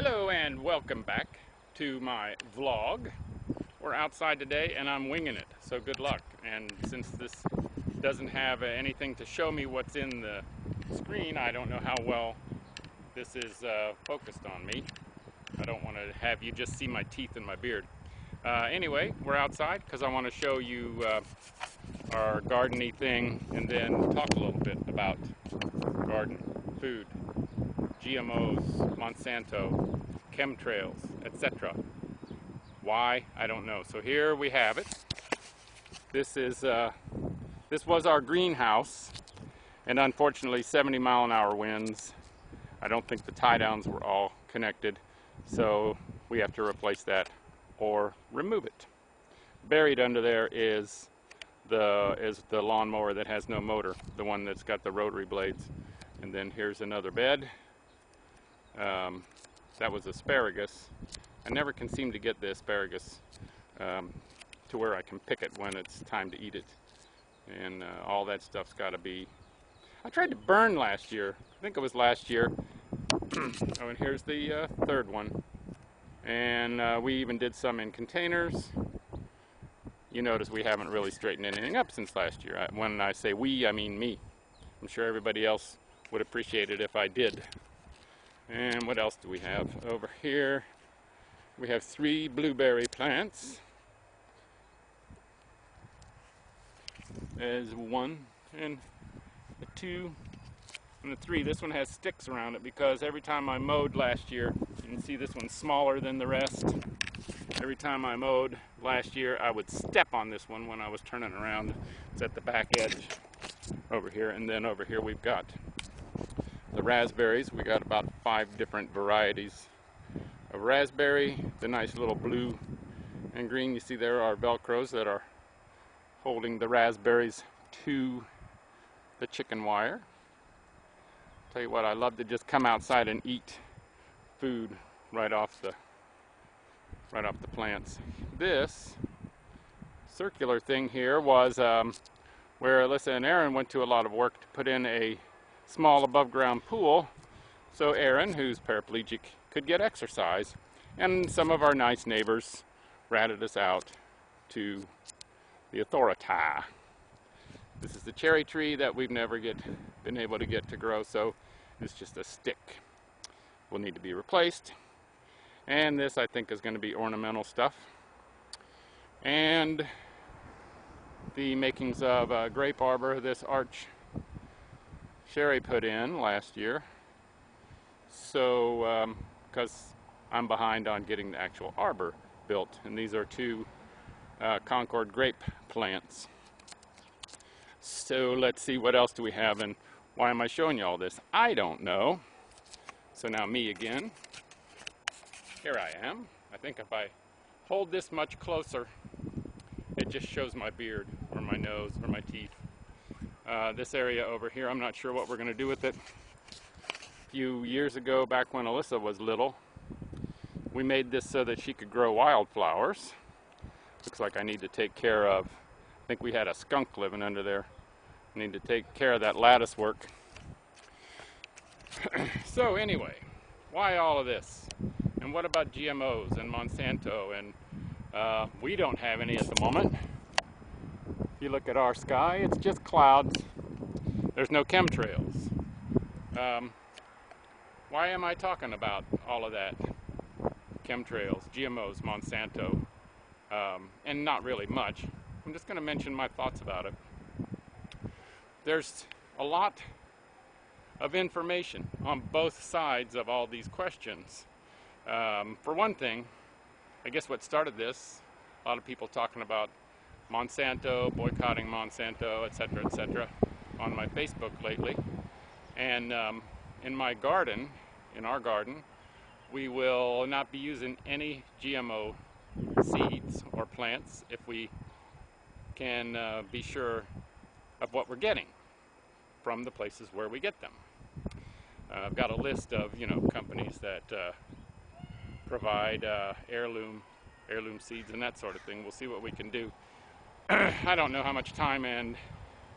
Hello and welcome back to my vlog. We're outside today and I'm winging it, so good luck. And since this doesn't have anything to show me what's in the screen, I don't know how well this is focused on me. I don't want to have you just see my teeth and my beard. Anyway, we're outside because I want to show you our garden-y thing and then talk a little bit about garden, food, GMOs, Monsanto, chemtrails, etc. Why? I don't know. So here we have it. This was our greenhouse, and unfortunately 70-mile-an-hour winds. I don't think the tie downs were all connected, so we have to replace that or remove it. Buried under there is the lawnmower that has no motor, the one that's got the rotary blades. And then here's another bed. That was asparagus. I never can seem to get the asparagus to where I can pick it when it's time to eat it. And all that stuff's got to be... I tried to burn last year. I think it was last year. Oh, and here's the third one. And we even did some in containers. You notice we haven't really straightened anything up since last year. When I say we, I mean me. I'm sure everybody else would appreciate it if I did. And what else do we have over here? We have 3 blueberry plants. There's 1 and a 2 and a 3. This one has sticks around it because every time I mowed last year, you can see this one's smaller than the rest. Every time I mowed last year, I would step on this one when I was turning around. It's at the back edge over here, and then over here we've got the raspberries. We got about 5 different varieties of raspberry. The nice little blue and green. You see there are velcros that are holding the raspberries to the chicken wire. Tell you what, I love to just come outside and eat food right off the plants. This circular thing here was where Alyssa and Aaron went to a lot of work to put in a small above ground pool so Aaron, who's paraplegic, could get exercise, and some of our nice neighbors ratted us out to the authority. This is the cherry tree that we've never been able to get to grow, so it's just a stick. Will need to be replaced. And this I think is going to be ornamental stuff. And the makings of a grape arbor, this arch Sherry put in last year. So, because I'm behind on getting the actual arbor built, and these are 2 Concord grape plants. So let's see, what else do we have, and why am I showing you all this? I don't know. So now me again. Here I am. I think if I hold this much closer, it just shows my beard or my nose or my teeth. This area over here, I'm not sure what we're going to do with it. A few years ago, back when Alyssa was little, we made this so that she could grow wildflowers. Looks like I need to take care of, I think we had a skunk living under there. I need to take care of that lattice work. So anyway, why all of this? And what about GMOs and Monsanto? And we don't have any at the moment. If you look at our sky, it's just clouds. There's no chemtrails. Why am I talking about all of that? Chemtrails, GMOs, Monsanto, and not really much. I'm just going to mention my thoughts about it. There's a lot of information on both sides of all these questions. For one thing, I guess what started this, a lot of people talking about Monsanto, boycotting Monsanto, etc., on my Facebook lately. And in my garden, in our garden, we will not be using any GMO seeds or plants if we can be sure of what we're getting from the places where we get them. I've got a list of, companies that provide heirloom seeds and that sort of thing. We'll see what we can do. I don't know how much time and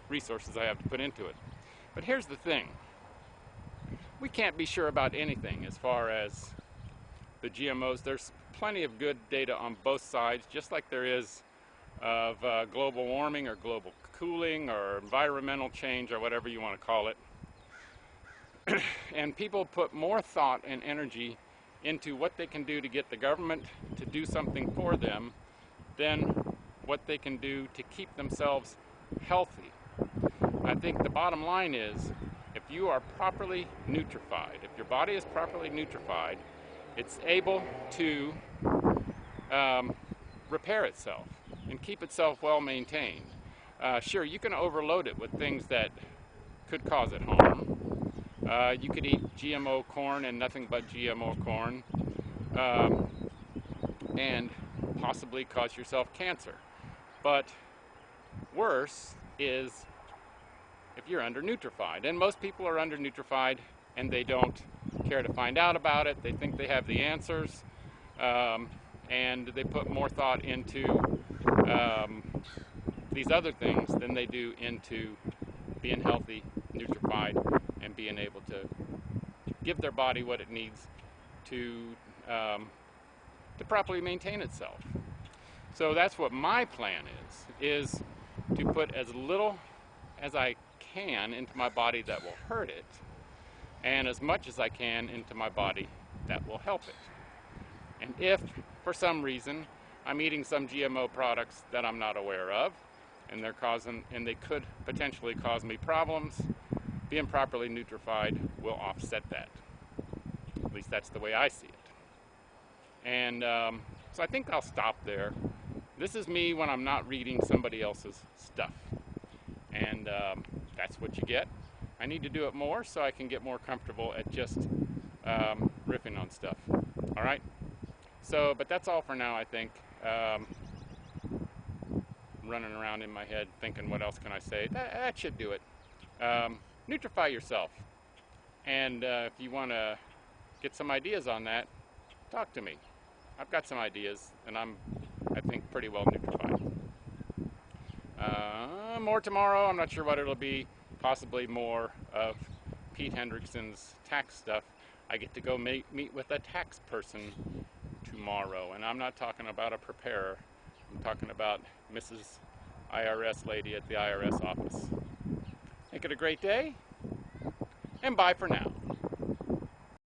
resources I have to put into it. But here's the thing. We can't be sure about anything as far as the GMOs. There's plenty of good data on both sides, just like there is of global warming or global cooling or environmental change or whatever you want to call it. And people put more thought and energy into what they can do to get the government to do something for them than what they can do to keep themselves healthy. I think the bottom line is, if you are properly nutrified, if your body is properly nutrified, it's able to repair itself and keep itself well maintained. Sure, you can overload it with things that could cause it harm. You could eat GMO corn and nothing but GMO corn, and possibly cause yourself cancer. But worse is if you're under-nutrified. And most people are under-nutrified and they don't care to find out about it. They think they have the answers, and they put more thought into these other things than they do into being healthy, nutrified, and being able to give their body what it needs to properly maintain itself. So that's what my plan is to put as little as I can into my body that will hurt it, and as much as I can into my body that will help it. And if for some reason I'm eating some GMO products that I'm not aware of, and they could potentially cause me problems, being properly nutrified will offset that. At least that's the way I see it. And so I think I'll stop there. This is me when I'm not reading somebody else's stuff. And that's what you get. I need to do it more so I can get more comfortable at just riffing on stuff. All right? So, but that's all for now, I think. Running around in my head thinking, what else can I say? That should do it. Nutrify yourself. And if you want to get some ideas on that, talk to me. I've got some ideas, and I think, pretty well nutrified. More tomorrow. I'm not sure what it'll be. Possibly more of Pete Hendrickson's tax stuff. I get to go meet with a tax person tomorrow, and I'm not talking about a preparer. I'm talking about Mrs. IRS lady at the IRS office. Make it a great day, and bye for now.